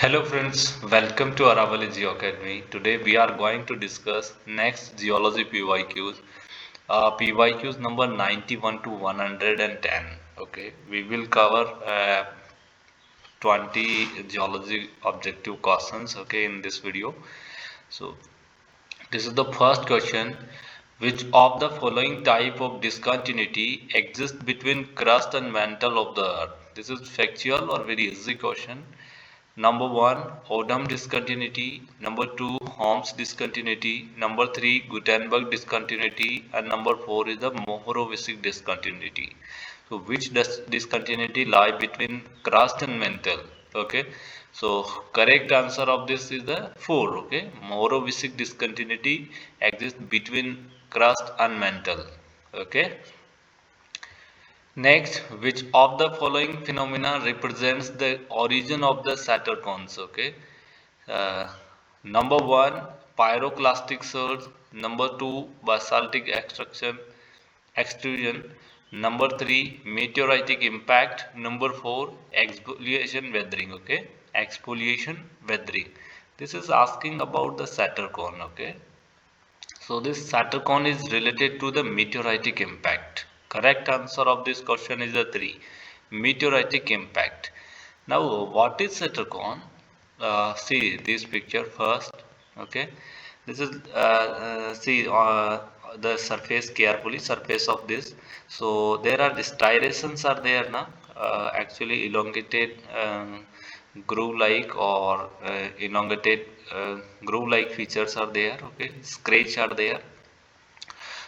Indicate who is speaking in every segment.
Speaker 1: Hello friends, welcome to aravalligeoacademy. Today we are going to discuss next geology PYQs. PYQs number 91 to 110. Okay, we will cover 20 geology objective questions. Okay, in this video. So this is the first question. Which of the following type of discontinuity exists between crust and mantle of the earth? This is factual or very easy question. Number one, Odom discontinuity. Number two, Holmes discontinuity. Number three, Gutenberg discontinuity. And number four is the Mohorovic discontinuity. So, which discontinuity lie between crust and mantle? Okay. So, correct answer of this is the four. Okay. Mohorovic discontinuity exists between crust and mantle. Okay. Next, which of the following phenomena represents the origin of the Saturcones? Okay. Uh, Number one, pyroclastic surge. Number two, basaltic extrusion. Number three, meteoritic impact. Number four, exfoliation weathering. Okay. Exfoliation weathering. This is asking about the Saturcone. Okay. So this Saturcon is related to the meteoritic impact. Correct answer of this question is the 3. Meteoritic impact. Now what is Saturcon? See this picture first. Okay. This is see the surface carefully, surface of this. So there are the striations are there now. Actually elongated groove-like or elongated groove-like features are there. Okay, scratch are there.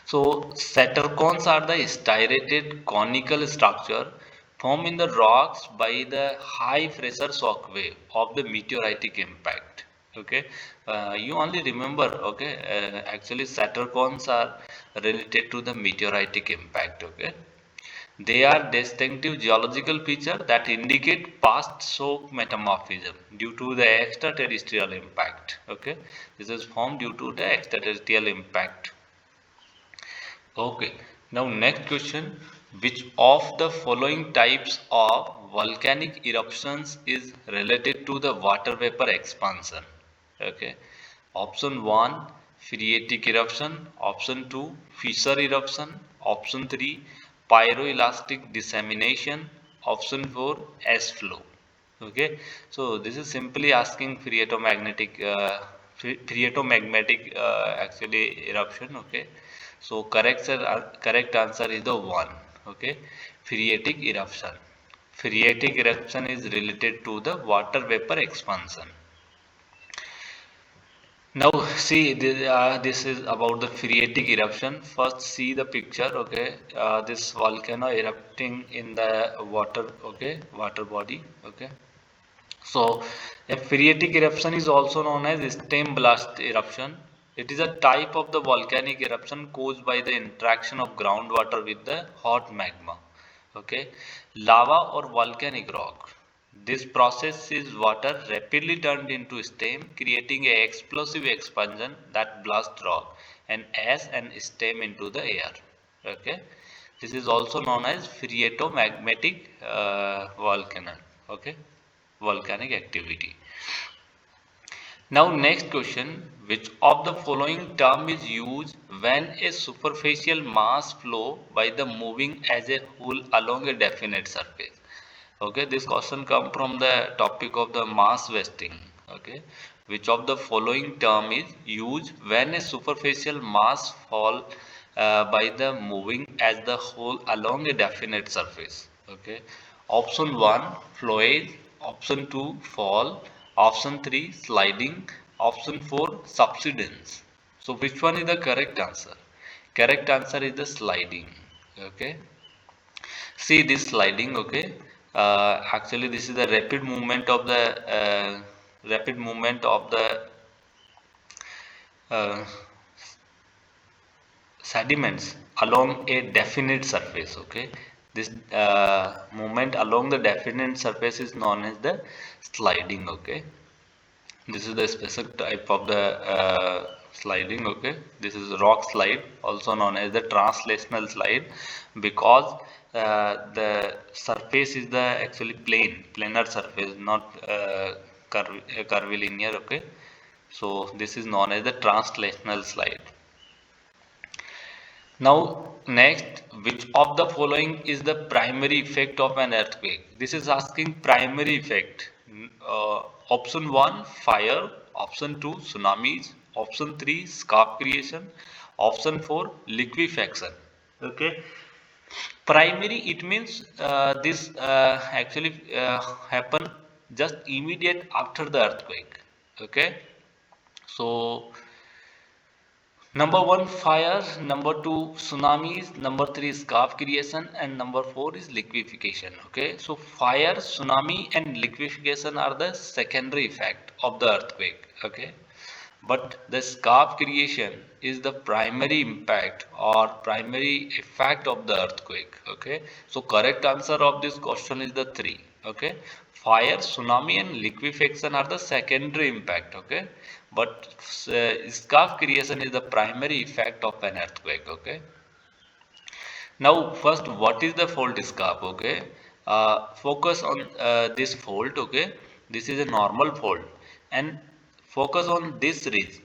Speaker 1: So Saturcones are the striated conical structure formed in the rocks by the high pressure shock wave of the meteoritic impact. Okay, you only remember. Okay, actually Saturcones are related to the meteoritic impact. Okay, they are distinctive geological features that indicate past shock metamorphism due to the extraterrestrial impact. Okay, this is formed due to the extraterrestrial impact. Okay, now next question. Which of the following types of volcanic eruptions is related to the water vapor expansion? Okay, option 1 phreatic eruption, option 2 fissure eruption, option 3 pyroelastic dissemination, option 4 ash flow. Okay, so this is simply asking phreatomagmatic actually eruption. Okay, so correct answer is the one. Okay, phreatic eruption. Phreatic eruption is related to the water vapor expansion. Now see this is about the phreatic eruption. First see the picture. Okay, this volcano erupting in the water. Okay, water body. Okay. So, a phreatic eruption is also known as stem blast eruption. It is a type of the volcanic eruption caused by the interaction of groundwater with the hot magma. Okay, lava or volcanic rock. This process is water rapidly turned into steam, creating a explosive expansion that blasts rock and ash and steam into the air. Okay, this is also known as phreatomagmatic volcano. Okay, volcanic activity. Now next question, which of the following term is used when a superficial mass flow by the moving as a whole along a definite surface? Okay, this question come from the topic of the mass wasting. Okay, which of the following term is used when a superficial mass fall by the moving as the whole along a definite surface? Okay, option 1 flowage, option 2 fall, option 3 sliding, option 4 subsidence. So which one is the correct answer? Correct answer is the sliding. Okay, see this sliding. Okay, actually this is the rapid movement of the uh, sediments along a definite surface. Okay, this movement along the definite surface is known as the sliding. Okay, this is the specific type of the sliding. Okay, this is rock slide, also known as the translational slide, because the surface is the actually planar surface, not curvilinear. Okay, so this is known as the translational slide. Now, next, which of the following is the primary effect of an earthquake? This is asking primary effect. Option 1, fire. Option 2, tsunamis. Option 3, scarp creation. Option 4, liquefaction. Okay. Primary, it means this actually happen just immediate after the earthquake. Okay. So, number one, fire. Number two, tsunamis. Number three is scarp creation, and number four is liquefaction. Okay, so fire, tsunami, and liquefaction are the secondary effect of the earthquake. Okay, but the scarp creation is the primary impact or primary effect of the earthquake. Okay, so correct answer of this question is the three. Okay, fire, tsunami, and liquefaction are the secondary impact. Okay, but scarp creation is the primary effect of an earthquake. Okay, now first, what is the fault scarp? Okay, focus on this fault. Okay, this is a normal fault, and focus on this ridge.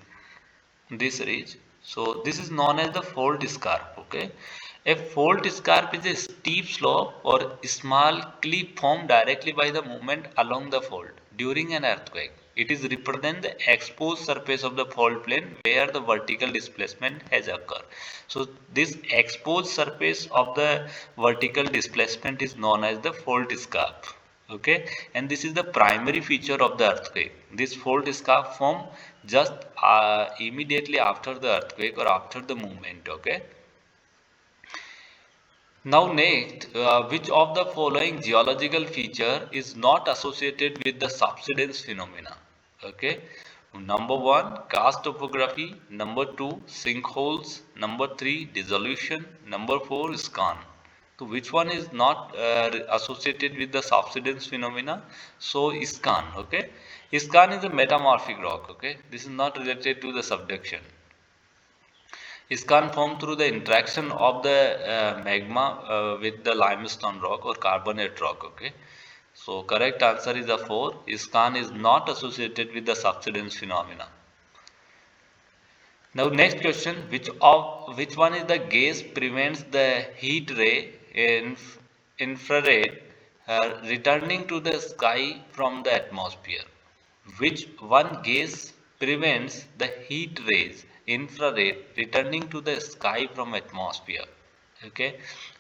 Speaker 1: So this is known as the fault scarp. Okay, a fault scarp is a steep slope or small cliff formed directly by the movement along the fault during an earthquake. It is represent the exposed surface of the fault plane where the vertical displacement has occurred. So this exposed surface of the vertical displacement is known as the fault scarp. Okay, and this is the primary feature of the earthquake. This fault scarp form just immediately after the earthquake or after the movement. Okay, now next, which of the following geological feature is not associated with the subsidence phenomena? Okay, number one, karst topography. Number two, sinkholes. Number three, dissolution. Number four, scan. So which one is not associated with the subsidence phenomena? So scan. Okay, scan is a metamorphic rock. Okay, this is not related to the subduction. Scan formed through the interaction of the magma with the limestone rock or carbonate rock. Okay, so correct answer is the 4. Scan is not associated with the subsidence phenomena. Now next question, which one is the gas prevents the heat ray in infrared returning to the sky from the atmosphere? Which one gas prevents the heat rays infrared returning to the sky from atmosphere? Okay,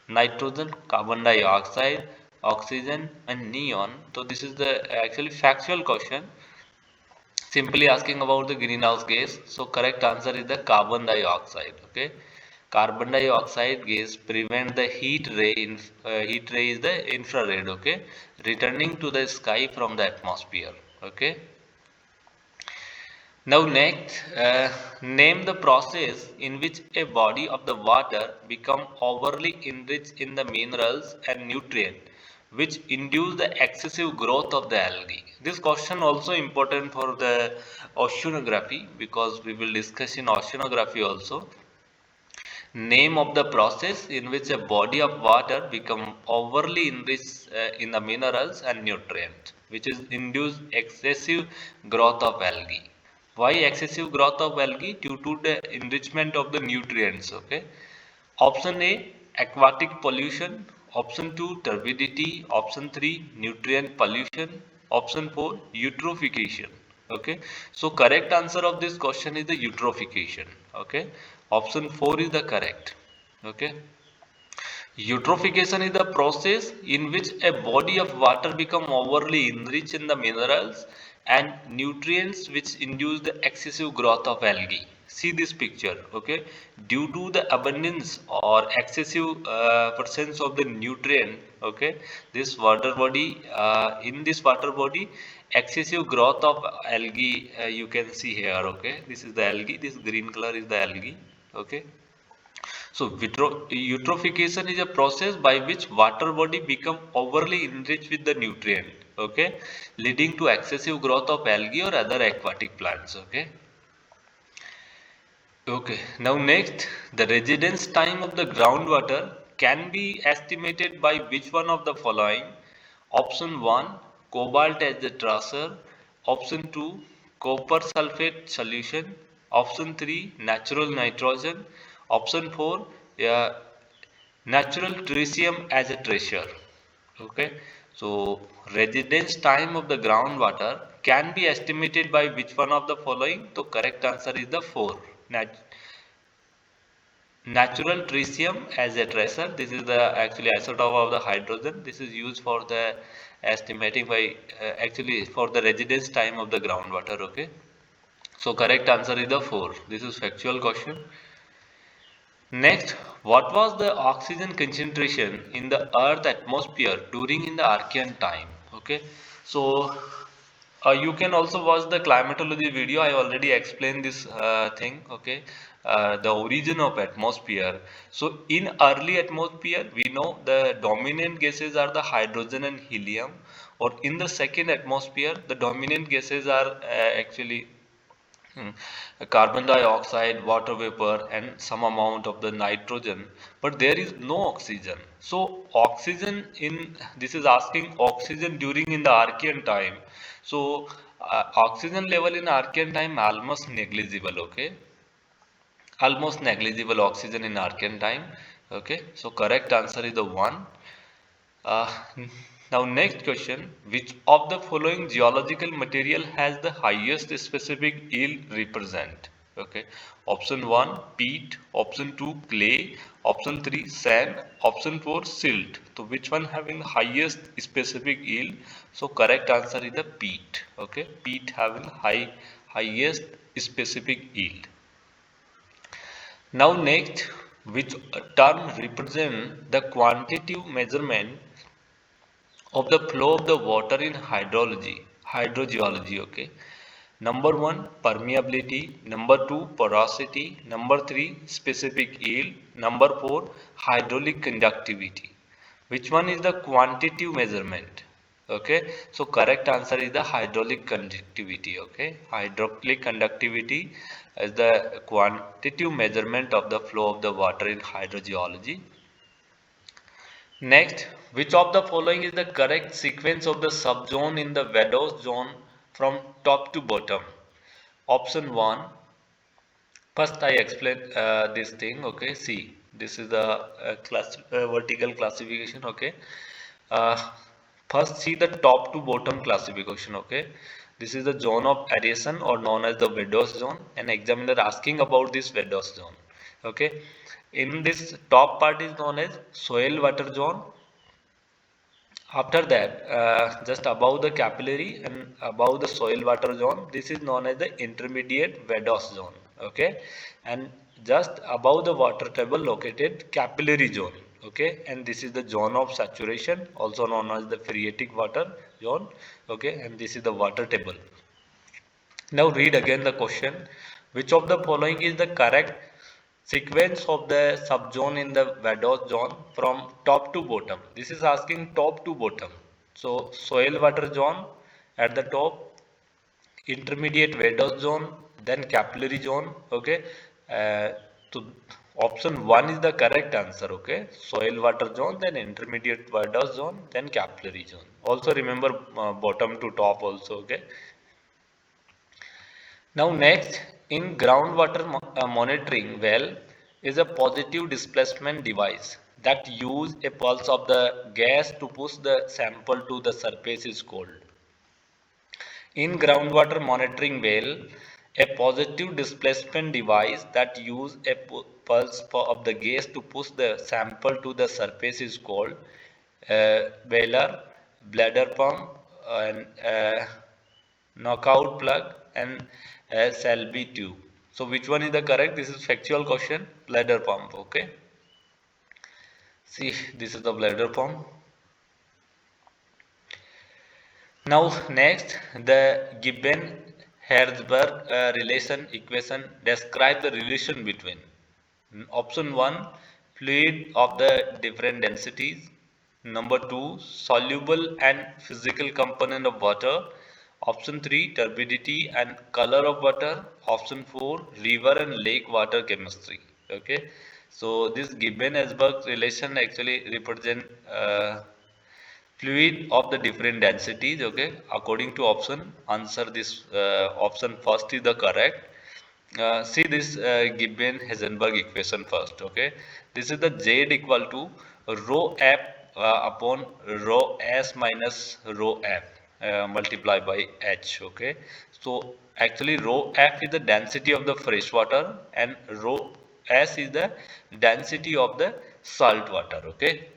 Speaker 1: nitrogen, carbon dioxide, oxygen, and neon. So this is the actually factual question, simply asking about the greenhouse gas. So correct answer is the carbon dioxide. Okay, carbon dioxide gas prevent the heat ray is the infrared. Okay, returning to the sky from the atmosphere. Okay. Now next, name the process in which a body of the water become overly enriched in the minerals and nutrient which induce the excessive growth of the algae. This question also important for the oceanography because we will discuss in oceanography also. Name of the process in which a body of water become overly enriched in the minerals and nutrients which is induce excessive growth of algae. Why excessive growth of algae? Due to the enrichment of the nutrients. Okay, option A, aquatic pollution. Option 2, turbidity. Option 3, nutrient pollution. Option 4, eutrophication. Okay, so correct answer of this question is the eutrophication. Okay, option 4 is the correct. Okay, eutrophication is the process in which a body of water become overly enriched in the minerals and nutrients which induce the excessive growth of algae. See this picture. Okay, due to the abundance or excessive presence of the nutrient. Okay, this water body in this water body excessive growth of algae you can see here. Okay, this is the algae, this green color is the algae. Okay, so eutrophication is a process by which water body become overly enriched with the nutrient, okay, leading to excessive growth of algae or other aquatic plants, okay. Okay, now next, the residence time of the groundwater can be estimated by which one of the following? Option 1, cobalt as the tracer. Option 2, copper sulfate solution. Option 3, natural nitrogen. Option 4, uh, natural tritium as a treasure. Okay, so residence time of the groundwater can be estimated by which one of the following? The correct answer is the 4. Natural tritium as a tracer. This is the actually isotope of the hydrogen. This is used for the estimating by actually for the residence time of the groundwater. Okay, so correct answer is the 4. This is factual question. Next, what was the oxygen concentration in the Earth atmosphere during in the Archean time? Okay, so you can also watch the climatology video. I already explained this thing. Okay, the origin of atmosphere. So in early atmosphere, we know the dominant gases are the hydrogen and helium. Or in the second atmosphere, the dominant gases are actually carbon dioxide, water vapor, and some amount of the nitrogen, but there is no oxygen. So oxygen in this is asking oxygen during in the Archean time. So oxygen level in Archean time almost negligible. Okay, almost negligible oxygen in Archean time. Okay, so correct answer is the one. Uh, Now next question, which of the following geological material has the highest specific yield represent? Okay, option 1 peat, option 2 clay, option 3 sand, option 4 silt. So which one having the highest specific yield? So correct answer is the peat. Okay, peat having highest specific yield. Now next, which term represent the quantitative measurement of the flow of the water in hydrogeology. Okay, number 1 permeability, number 2 porosity, number 3 specific yield, number 4 hydraulic conductivity. Which one is the quantitative measurement? Okay, so correct answer is the hydraulic conductivity. Okay, hydraulic conductivity is the quantitative measurement of the flow of the water in hydrogeology. Next, which of the following is the correct sequence of the subzone in the Vadose zone from top to bottom? Option 1. First, I explain this thing. Okay, see, this is the vertical classification. Okay, uh, first see the top to bottom classification. Okay, this is the zone of adhesion or known as the Vadose zone. An examiner asking about this Vadose zone. Okay, in this top part is known as soil water zone. After that, just above the capillary and above the soil water zone, this is known as the intermediate Vadose zone. Okay, and just above the water table located capillary zone. Okay, and this is the zone of saturation, also known as the phreatic water zone. Okay, and this is the water table. Now read again the question. Which of the following is the correct sequence of the subzone in the Vadose zone from top to bottom? This is asking top to bottom. So soil water zone at the top, intermediate Vadose zone, then capillary zone. Okay. So option 1 is the correct answer. Okay. Soil water zone, then intermediate Vadose zone, then capillary zone. Also remember bottom to top also. Okay. Now next, in groundwater monitoring well is a positive displacement device that use a pulse of the gas to push the sample to the surface is called. In groundwater monitoring well, a positive displacement device that use a pulse of the gas to push the sample to the surface is called baler, bladder pump, and knockout plug, and Selby tube. So which one is the correct? This is factual question. Bladder pump. Okay. See, this is the bladder pump. Now next, the Gibbon-Herzberg relation equation describe the relation between option 1 fluid of the different densities, number 2 soluble and physical component of water, option 3 turbidity and color of water, option 4 river and lake water chemistry. Okay, so this Gibbon-Herzberg relation actually represent fluid of the different densities. Okay, according to option, answer this option first is the correct. See this Gibbon Heisenberg equation first. Okay, this is the Z equal to rho f upon rho s minus rho f multiplied by h. Okay, so actually rho f is the density of the fresh water and rho s is the density of the salt water. Okay,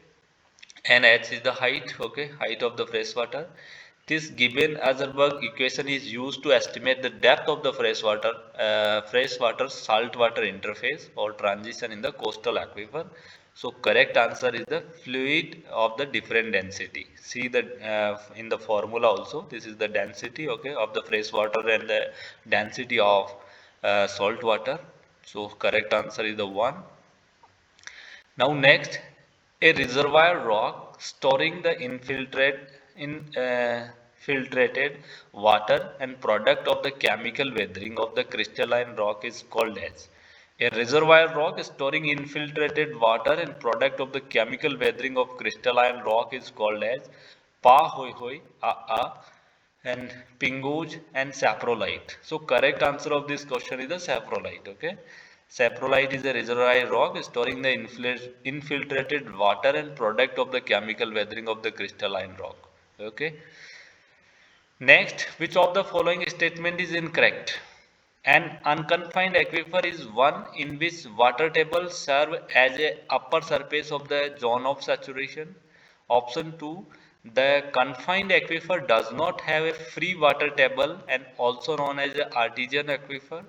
Speaker 1: and h is the height. Okay, height of the fresh water. This given Heisenberg equation is used to estimate the depth of the freshwater saltwater interface or transition in the coastal aquifer. So correct answer is the fluid of the different density. See that in the formula also, this is the density, okay, of the freshwater and the density of salt water. So correct answer is the one. Now next, a reservoir rock storing the infiltrated water and product of the chemical weathering of the crystalline rock is called as. A reservoir rock storing infiltrated water and product of the chemical weathering of crystalline rock is called as Pa Hoi Hoi A and Pinguj and saprolite. So correct answer of this question is the saprolite. Okay. Saprolite is a reservoir rock storing the infiltrated water and product of the chemical weathering of the crystalline rock. Okay. Next, which of the following statement is incorrect? An unconfined aquifer is one in which water tables serve as a upper surface of the zone of saturation. Option 2, the confined aquifer does not have a free water table and also known as an artesian aquifer.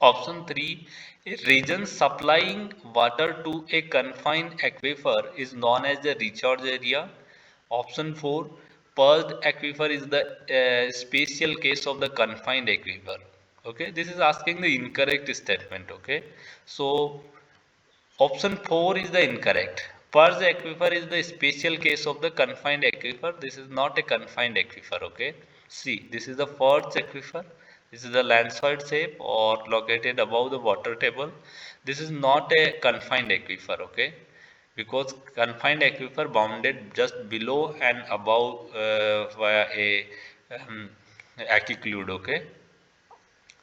Speaker 1: Option 3, a region supplying water to a confined aquifer is known as the recharge area. Option 4, purged aquifer is the special case of the confined aquifer. Okay, this is asking the incorrect statement. Okay, so option 4 is the incorrect. Purged aquifer is the special case of the confined aquifer. This is not a confined aquifer. Okay. See, this is the purged aquifer. This is the landside shape or located above the water table. This is not a confined aquifer. Okay. Because confined aquifer bounded just below and above via a aquiclude. Okay.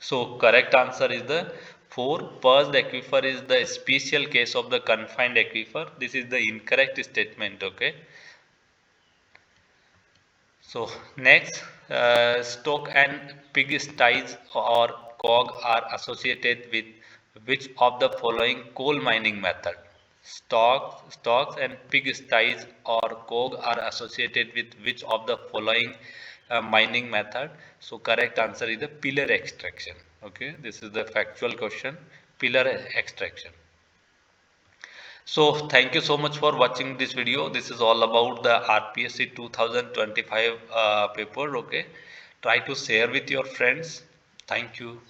Speaker 1: So correct answer is the 4. Purged aquifer is the special case of the confined aquifer. This is the incorrect statement. Okay. So next, stock and pigsties or cog are associated with which of the following coal mining method? Stocks and pigsties or cog are associated with which of the following mining method? So correct answer is the pillar extraction. Okay, this is the factual question. Pillar extraction. So thank you so much for watching this video. This is all about the RPSC 2025 paper. Okay, try to share with your friends. Thank you.